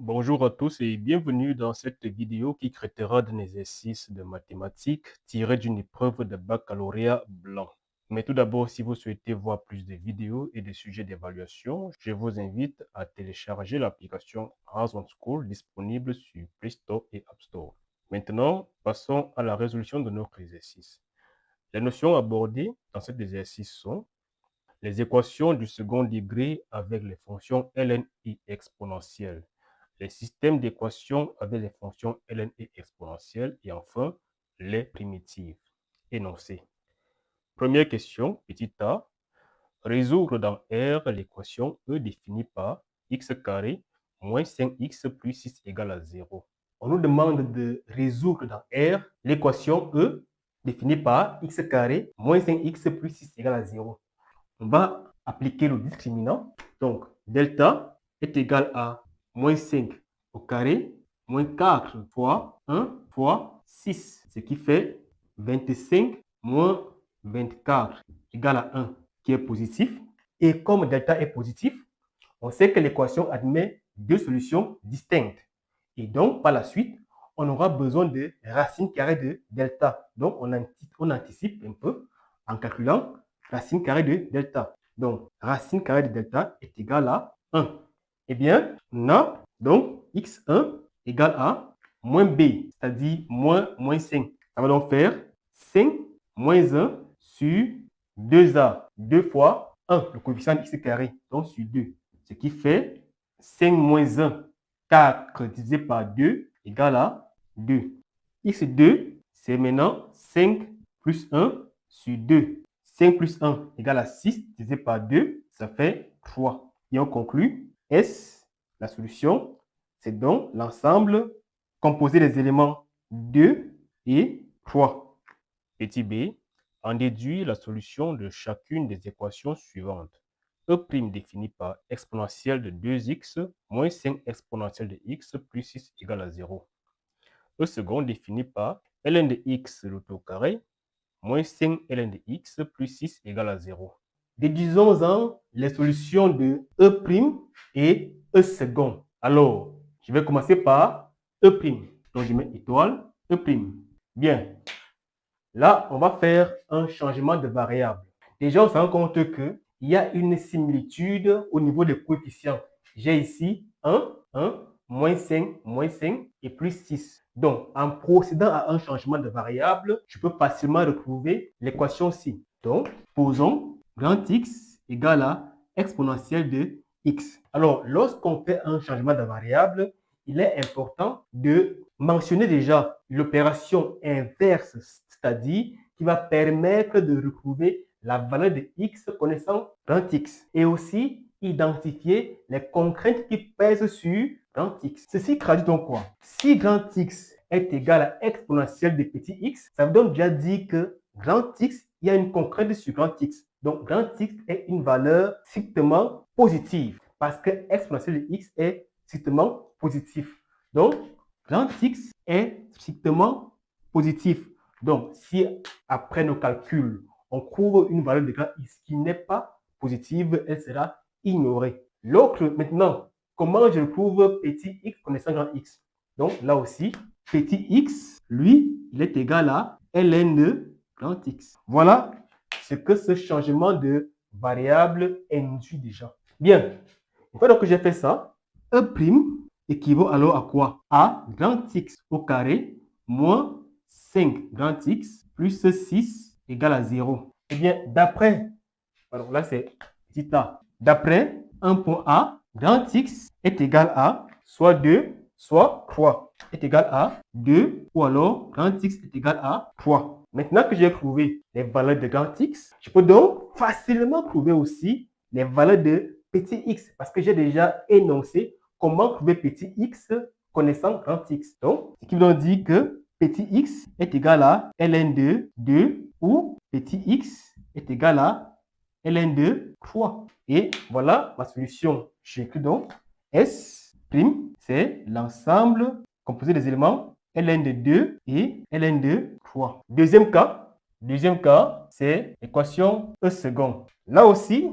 Bonjour à tous et bienvenue dans cette vidéo qui traitera d'un exercice de mathématiques tiré d'une épreuve de baccalauréat blanc. Mais tout d'abord, si vous souhaitez voir plus de vidéos et de sujets d'évaluation, je vous invite à télécharger l'application Horizon School disponible sur Play Store et App Store. Maintenant, passons à la résolution de notre exercice. Les notions abordées dans cet exercice sont les équations du second degré avec les fonctions ln et exponentielles, les systèmes d'équations avec les fonctions ln et exponentielles, et enfin, les primitives. Énoncé. Première question, petit a, résoudre dans R l'équation E définie par x carré moins 5x plus 6 égale à 0. On nous demande de résoudre dans R l'équation E définie par x carré moins 5x plus 6 égale à 0. On va appliquer le discriminant. Donc, delta est égal à moins 5 au carré, moins 4 fois 1 fois 6, ce qui fait 25 moins 24 égale à 1, qui est positif. Et comme delta est positif, on sait que l'équation admet deux solutions distinctes. Et donc, par la suite, on aura besoin de racine carrée de delta. Donc, on anticipe un peu en calculant racine carrée de delta. Donc, racine carrée de delta est égale à 1. Eh bien, on a donc x1 égale à moins b, c'est-à-dire moins 5. Ça va donc faire 5 moins 1 sur 2a, 2 fois 1, le coefficient de x carré, donc sur 2. Ce qui fait 5 moins 1, 4 divisé par 2 égale à 2. x2, c'est maintenant 5 plus 1 sur 2. 5 plus 1 égale à 6 divisé par 2, ça fait 3. Et on conclut, S, la solution, c'est donc l'ensemble composé des éléments 2 et 3. Petit b, en déduit la solution de chacune des équations suivantes. E' défini par exponentielle de 2x moins 5 exponentielle de x plus 6 égale à 0. E second défini par ln de x le tout carré moins 5 ln de x plus 6 égale à 0. Déduisons-en les solutions de E' et E second. Alors, je vais commencer par E'. Donc, je mets étoile, E'. Bien. Là, on va faire un changement de variable. Déjà, on se rend compte qu'il y a une similitude au niveau des coefficients. J'ai ici 1, moins 5 et plus 6. Donc, en procédant à un changement de variable, je peux facilement retrouver l'équation ci. Donc, posons grand X égale à exponentielle de X. Alors, lorsqu'on fait un changement de variable, il est important de mentionner déjà l'opération inverse, c'est-à-dire qui va permettre de retrouver la valeur de x connaissant grand X et aussi identifier les contraintes qui pèsent sur grand X. Ceci traduit donc quoi? Si grand X est égal à exponentielle de petit x, ça veut donc déjà dire que grand X, il y a une contrainte sur grand X. Donc, grand X est une valeur strictement positive parce que exponentielle de x est strictement positif. Donc, grand X est strictement positif. Donc, si après nos calculs, on trouve une valeur de grand X qui n'est pas positive, elle sera ignorée. L'autre, maintenant, comment je trouve petit x connaissant grand X? Donc, là aussi, petit x, lui, il est égal à ln de grand X. Voilà ce que ce changement de variable induit déjà. Bien, une fois que j'ai fait ça, E' équivaut alors à quoi? À grand X au carré moins 5 grand X plus 6 égale à 0. Eh bien, d'après, alors là c'est petit a, d'après un point A, grand X est égal à soit 2, soit 3. Est égal à 2 ou alors grand X est égal à 3. Maintenant que j'ai trouvé les valeurs de grand X, je peux donc facilement trouver aussi les valeurs de petit x parce que j'ai déjà énoncé comment trouver petit x connaissant grand X. Donc, ce qui veut dire que petit x est égal à ln de 2 ou petit x est égal à ln de 3. Et voilà ma solution. J'écris donc S', c'est l'ensemble composé des éléments ln de 2 et ln de 3. Deuxième cas, c'est l'équation E second. Là aussi,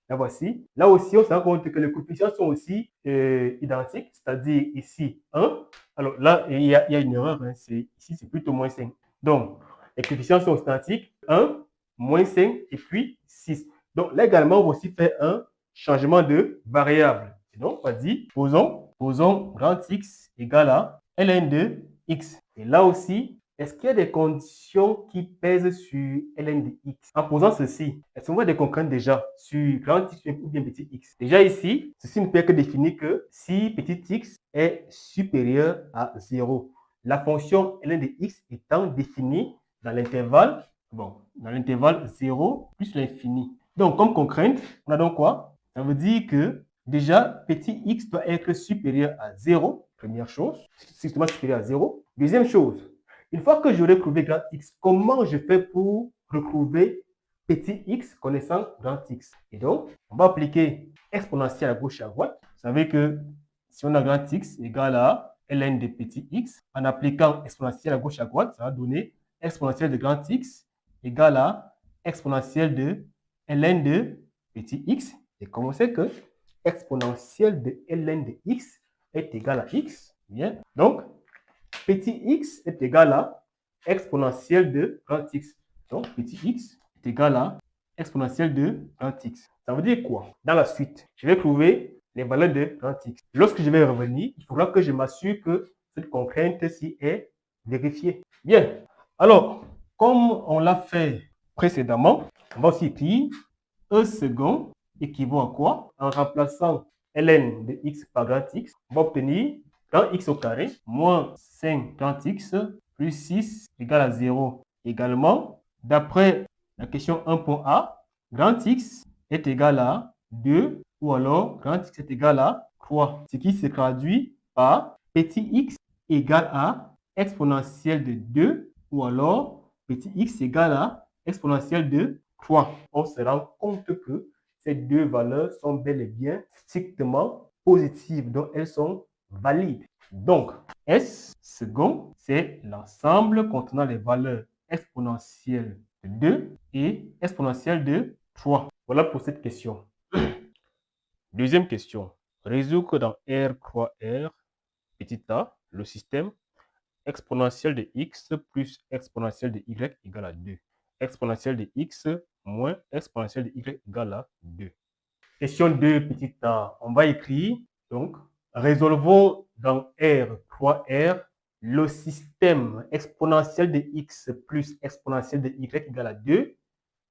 La voici. Là aussi, on se rend compte que les coefficients sont aussi identiques, c'est-à-dire ici 1. Alors là, il y a une erreur, hein, ici c'est plutôt moins 5. Donc, les coefficients sont identiques, 1, moins 5 et puis 6. Donc là également, on va aussi faire un changement de variable. Et donc, on va dire, posons grand X égale à ln de X. Et là aussi, est-ce qu'il y a des conditions qui pèsent sur ln de X? En posant ceci, est-ce qu'on voit des contraintes déjà sur grand X ou bien petit X? Déjà ici, ceci ne peut que définir que si petit X est supérieur à 0. La fonction ln de X étant définie dans l'intervalle, dans l'intervalle 0 plus l'infini. Donc, comme contrainte, on a donc quoi? Ça veut dire que déjà, petit x doit être supérieur à 0, première chose, strictement supérieur à 0. Deuxième chose, une fois que j'aurai trouvé grand x, comment je fais pour retrouver petit x connaissant grand x? Et donc, on va appliquer exponentielle à gauche et à droite. Vous savez que si on a grand x égale à ln de petit x, en appliquant exponentielle à gauche et à droite, ça va donner exponentielle de grand x égale à exponentielle de ln de petit x. Et comme on sait que exponentielle de ln de x est égal à x, bien. Donc, petit x est égal à exponentielle de grand x. Donc, petit x est égal à exponentielle de grand x. Ça veut dire quoi? Dans la suite, je vais trouver les valeurs de grand x. Lorsque je vais revenir, il faudra que je m'assure que cette contrainte-ci est vérifiée. Bien. Alors, comme on l'a fait précédemment, on va aussi écrire E second équivaut à quoi? En remplaçant ln de x par grand x, on va obtenir grand x au carré moins 5 grand x plus 6 égale à 0. Également, d'après la question 1.a, grand x est égal à 2 ou alors grand x est égal à 3, ce qui se traduit par petit x égale à exponentielle de 2 ou alors petit x égale à exponentielle de 3. On se rend compte que ces deux valeurs sont bel et bien strictement positives, donc elles sont valides. Donc, S second, c'est l'ensemble contenant les valeurs exponentielles de 2 et exponentielle de 3. Voilà pour cette question. Deuxième question. Résoudre dans R croix R, petit a, le système exponentielle de x plus exponentielle de y égale à 2. Exponentielle de x moins exponentielle de y égale à 2. Question 2, petit a. On va écrire, donc, résolvons dans R, 3R, le système exponentielle de x plus exponentielle de y égale à 2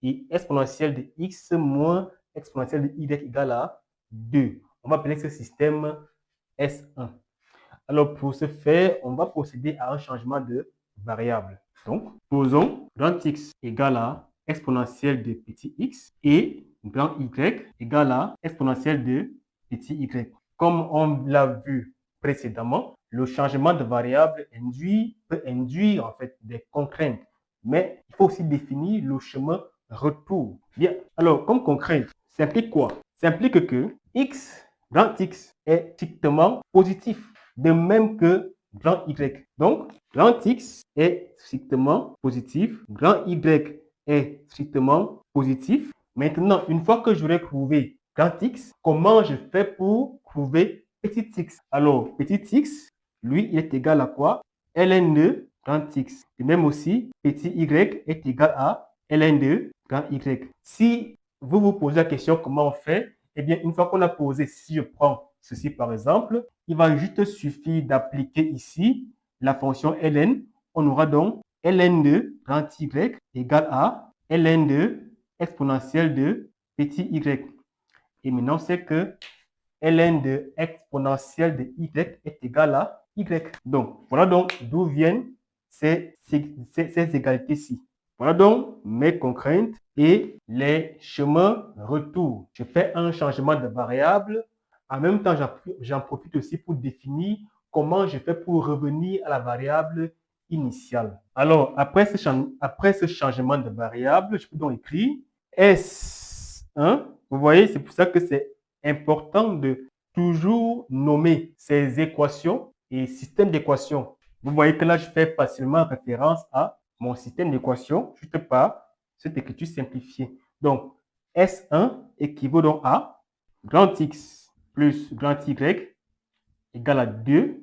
et exponentielle de x moins exponentielle de y égale à 2. On va appeler ce système S1. Alors, pour ce faire, on va procéder à un changement de variable. Donc, posons grand x égale à exponentielle de petit x et grand y égale à exponentielle de petit y. Comme on l'a vu précédemment, le changement de variable peut induire en fait des contraintes, mais il faut aussi définir le chemin retour. Bien, alors comme contrainte, ça implique quoi? Ça implique que grand x est strictement positif, de même que grand Y. Donc, grand X est strictement positif, grand Y est strictement positif. Maintenant, une fois que j'aurai trouvé grand X, comment je fais pour trouver petit x? Alors, petit x, lui, il est égal à quoi? Ln de grand X. Et même aussi, petit y est égal à Ln de grand Y. Si vous vous posez la question comment on fait, eh bien, une fois qu'on a posé, si je prends ceci par exemple, il va juste suffire d'appliquer ici la fonction ln. On aura donc ln de grand y égale à ln de exponentielle de petit y. Et maintenant, c'est que ln de exponentielle de y est égal à y. Donc, voilà donc d'où viennent ces égalités-ci. Voilà donc mes contraintes et les chemins retour. Je fais un changement de variable. En même temps, j'en profite aussi pour définir comment je fais pour revenir à la variable initiale. Alors, après ce changement de variable, je peux donc écrire S1. Vous voyez, c'est pour ça que c'est important de toujours nommer ces équations et systèmes d'équations. Vous voyez que là, je fais facilement référence à mon système d'équations juste par cette écriture simplifiée. Donc, S1 équivaut donc à grand X plus grand Y égale à 2.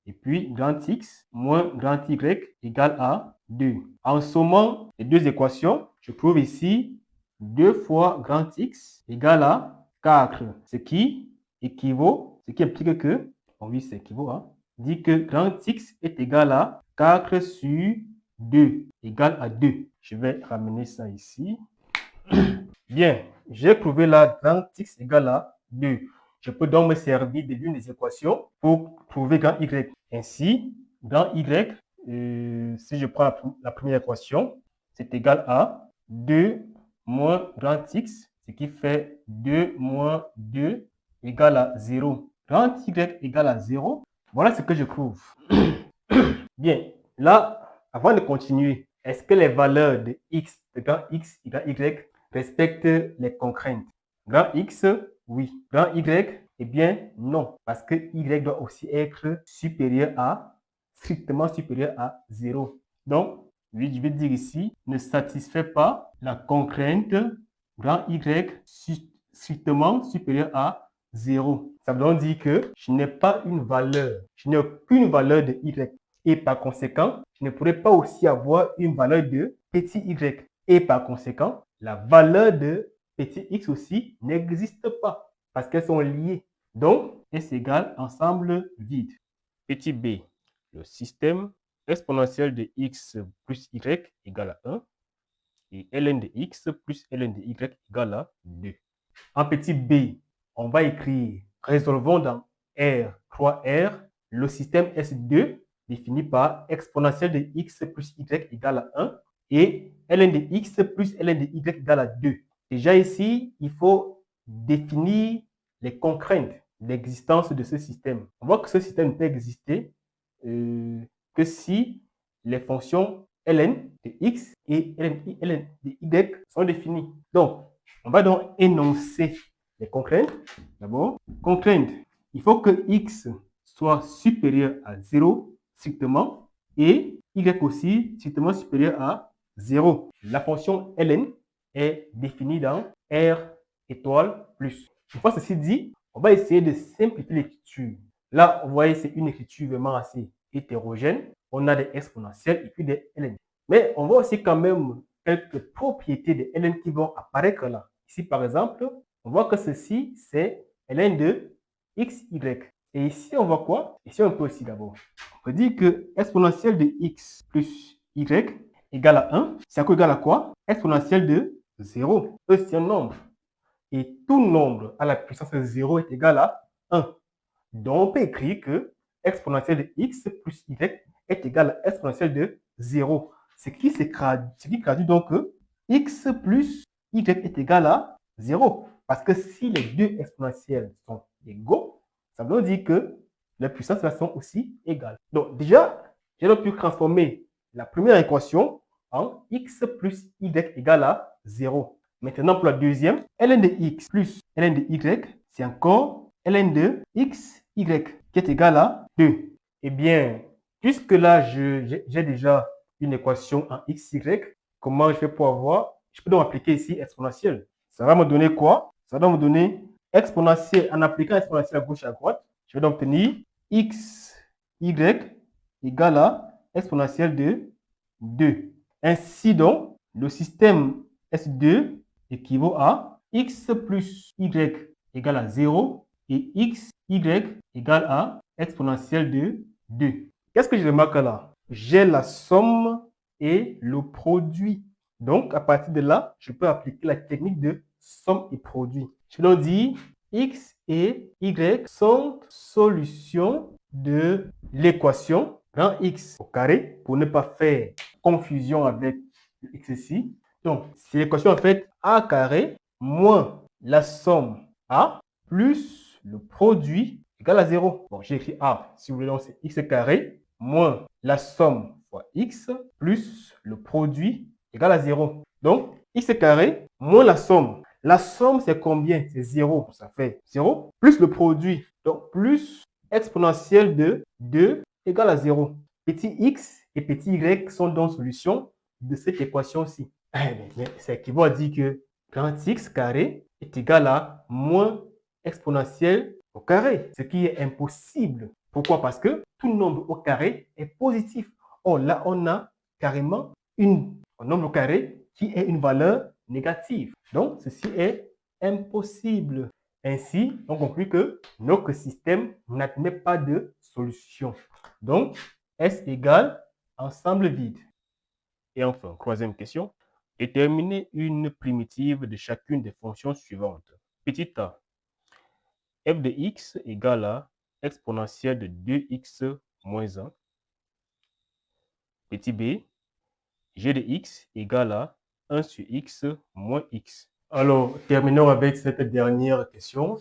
Et puis, grand X moins grand Y égale à 2. En sommant les deux équations, je trouve ici 2 fois grand X égale à 4. Ce qui implique que, oui, c'est équivaut, hein, dit que grand X est égal à 4 sur 2 égale à 2. Je vais ramener ça ici. Bien, j'ai trouvé là grand X égale à 2. Je peux donc me servir de l'une des équations pour trouver grand Y. Ainsi, grand Y, si je prends la première équation, c'est égal à 2 moins grand X, ce qui fait 2 moins 2 égale à 0. Grand Y égale à 0. Voilà ce que je trouve. Bien, là, avant de continuer, est-ce que les valeurs de X, de grand X et grand Y respectent les contraintes? Grand X, oui. Grand Y, eh bien, non. Parce que Y doit aussi être supérieur à, strictement supérieur à 0. Donc, oui, je vais dire ici, ne satisfait pas la contrainte grand Y strictement supérieur à 0. Ça veut donc dire que je n'ai pas une valeur, je n'ai aucune valeur de Y. Et par conséquent, je ne pourrais pas aussi avoir une valeur de petit y. Et par conséquent, la valeur de petit x aussi n'existe pas parce qu'elles sont liées. Donc, S égale ensemble vide. Petit b, le système exponentiel de x plus y égale à 1 et ln de x plus ln de y égale à 2. En petit b, on va écrire, résolvons dans R, 3R, le système S2 défini par exponentielle de x plus y égale à 1 et ln de x plus ln de y égale à 2. Déjà ici, il faut définir les contraintes d'existence de ce système. On voit que ce système ne peut exister que si les fonctions ln de x et ln de y sont définies. Donc, on va donc énoncer les contraintes. D'abord, contrainte, il faut que x soit supérieur à 0 strictement et y aussi strictement supérieur à 0. La fonction ln est définie dans R étoile plus. Une fois ceci dit, on va essayer de simplifier l'écriture. Là, vous voyez, c'est une écriture vraiment assez hétérogène. On a des exponentielles et puis des ln. Mais on voit aussi quand même quelques propriétés de ln qui vont apparaître là. Ici, par exemple, on voit que ceci, c'est ln de xy. Et ici, on voit quoi? Ici, on peut aussi d'abord. On peut dire que exponentielle de x plus y égale à 1. C'est égal à quoi? Exponentielle de 0. C'est un nombre. Et tout nombre à la puissance 0 est égal à 1. Donc, on peut écrire que exponentielle de x plus y est égal à exponentielle de 0. Ce qui traduit donc que x plus y est égal à 0. Parce que si les deux exponentielles sont égaux, ça veut dire que les puissances sont aussi égales. Donc déjà, j'ai donc pu transformer la première équation en x plus y égale à 0. Maintenant, pour la deuxième, ln de x plus ln de y, c'est encore ln de x, y, qui est égal à 2. Eh bien, puisque là, j'ai déjà une équation en x, y, comment je vais pouvoir voir? Je peux donc appliquer ici exponentielle. Ça va me donner quoi? Ça va me donner exponentielle. En appliquant exponentielle à gauche et à droite, je vais donc obtenir x, y égale à exponentielle de 2. Ainsi donc, le système S2 équivaut à x plus y égale à 0 et x, y égale à exponentielle de 2. Qu'est-ce que je remarque là? J'ai la somme et le produit. Donc, à partir de là, je peux appliquer la technique de somme et produit. Je vais donc dire x et y sont solutions de l'équation grand X au carré pour ne pas faire confusion avec le x ici. Donc, c'est l'équation en fait a carré moins la somme a plus le produit égale à 0. Bon, j'ai écrit a, si vous voulez, donc c'est x carré moins la somme fois x plus le produit égale à 0. Donc, x carré moins la somme. La somme, c'est combien? C'est 0. Ça fait 0 plus le produit. Donc, plus exponentielle de 2 égale à 0. Petit x et petit y sont donc solutions de cette équation-ci. Mais ça équivaut à dire que 30x carré est égal à moins exponentielle au carré, ce qui est impossible. Pourquoi? Parce que tout nombre au carré est positif. Or, là, on a carrément un nombre au carré qui est une valeur négative. Donc, ceci est impossible. Ainsi, on conclut que notre système n'admet pas de solution. Donc, S égale ensemble vide. Et enfin, troisième question. Déterminer une primitive de chacune des fonctions suivantes. Petit a, f de x égale à exponentielle de 2x moins 1. Petit b, g de x égale à 1 sur x moins x. Alors, terminons avec cette dernière question.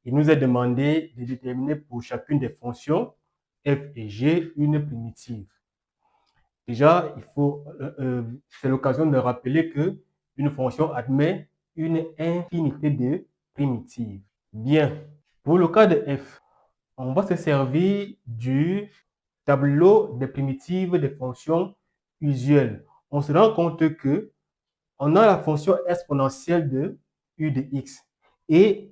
Il nous est demandé de déterminer pour chacune des fonctions f et g une primitive. Déjà, c'est l'occasion de rappeler que une fonction admet une infinité de primitives. Bien, pour le cas de f, on va se servir du tableau des primitives des fonctions usuelles. On se rend compte que on a la fonction exponentielle de u de x et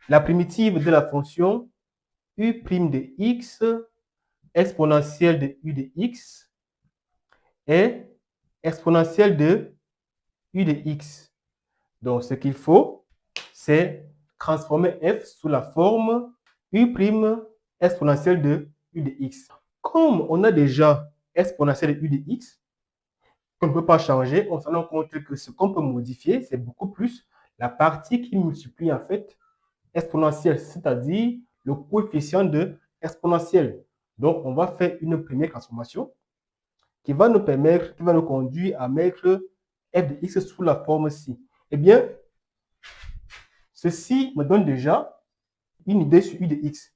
la primitive de la fonction u' de x exponentielle de u de x est exponentielle de u de x. Donc, ce qu'il faut, c'est transformer f sous la forme u' exponentielle de u de x. Comme on a déjà exponentielle de u de x, qu'on ne peut pas changer, on se rend compte que ce qu'on peut modifier, c'est beaucoup plus la partie qui multiplie en fait exponentielle, c'est-à-dire le coefficient de exponentielle. Donc, on va faire une première transformation qui va nous conduire à mettre f de x sous la forme ci. Eh bien, ceci me donne déjà une idée sur u de x.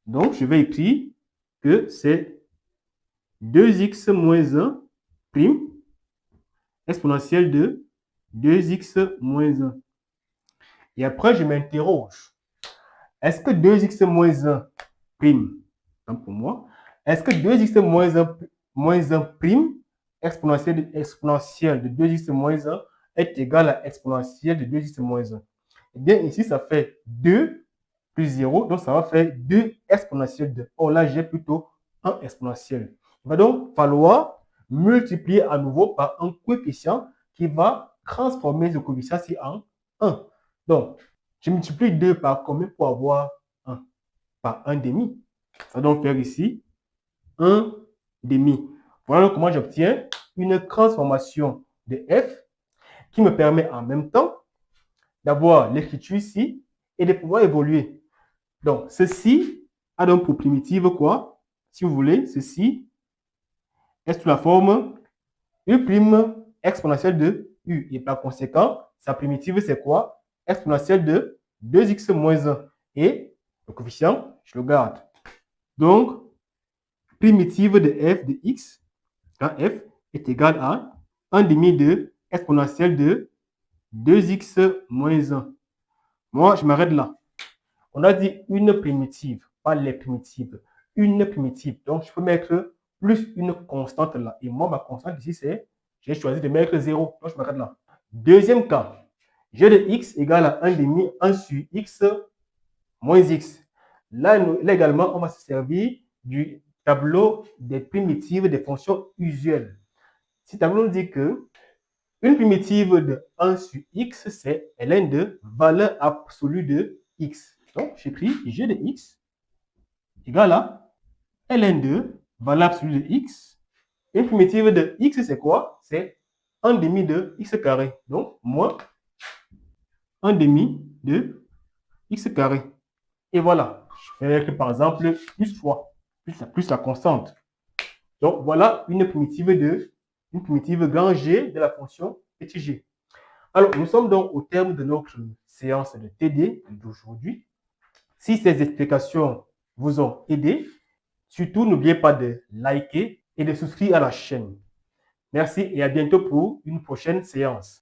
Donc, je vais écrire que c'est 2x moins 1 prime exponentielle de 2x moins 1. Et après, je m'interroge. Est-ce que 2x moins 1 prime, pour moi, est-ce que 2x moins 1 prime exponentielle de 2x moins 1 est égal à exponentielle de 2x moins 1? Eh bien, ici, ça fait 2 plus 0, donc ça va faire 2 exponentielle de. Or là, j'ai plutôt un exponentiel. Il va donc falloir multiplier à nouveau par un coefficient qui va transformer ce coefficient-ci en 1. Donc, je multiplie 2 par combien pour avoir 1? Par 1 demi. Ça va donc faire ici 1 demi. Voilà comment j'obtiens une transformation de f qui me permet en même temps d'avoir l'écriture ici et de pouvoir évoluer. Donc, ceci a donc pour primitive quoi? Si vous voulez, ceci est sous la forme u' exponentielle de u. Et par conséquent, sa primitive, c'est quoi? Exponentielle de 2x moins 1. Et le coefficient, je le garde. Donc, primitive de f de x, quand f est égal à 1 demi de exponentielle de 2x moins 1. Moi, je m'arrête là. On a dit une primitive, pas les primitives. Une primitive. Donc, je peux mettre plus une constante là. Et moi, ma constante ici, c'est, j'ai choisi de mettre 0. Donc, je m'arrête là. Deuxième cas. G de x égale à 1 demi 1 sur x moins x. Là également, on va se servir du tableau des primitives des fonctions usuelles. Ce tableau nous dit que une primitive de 1 sur x, c'est ln de valeur absolue de x. Donc, j'écris g de x égale à ln de valeur absolue de x. Une primitive de x, c'est quoi? C'est 1 demi de x carré. Donc, moins 1 demi de x carré. Et voilà. Je vais écrire par exemple plus fois, plus la constante. Donc, voilà une primitive grand G de la fonction petit g. Alors, nous sommes donc au terme de notre séance de TD d'aujourd'hui. Si ces explications vous ont aidé, surtout n'oubliez pas de liker et de souscrire à la chaîne. Merci et à bientôt pour une prochaine séance.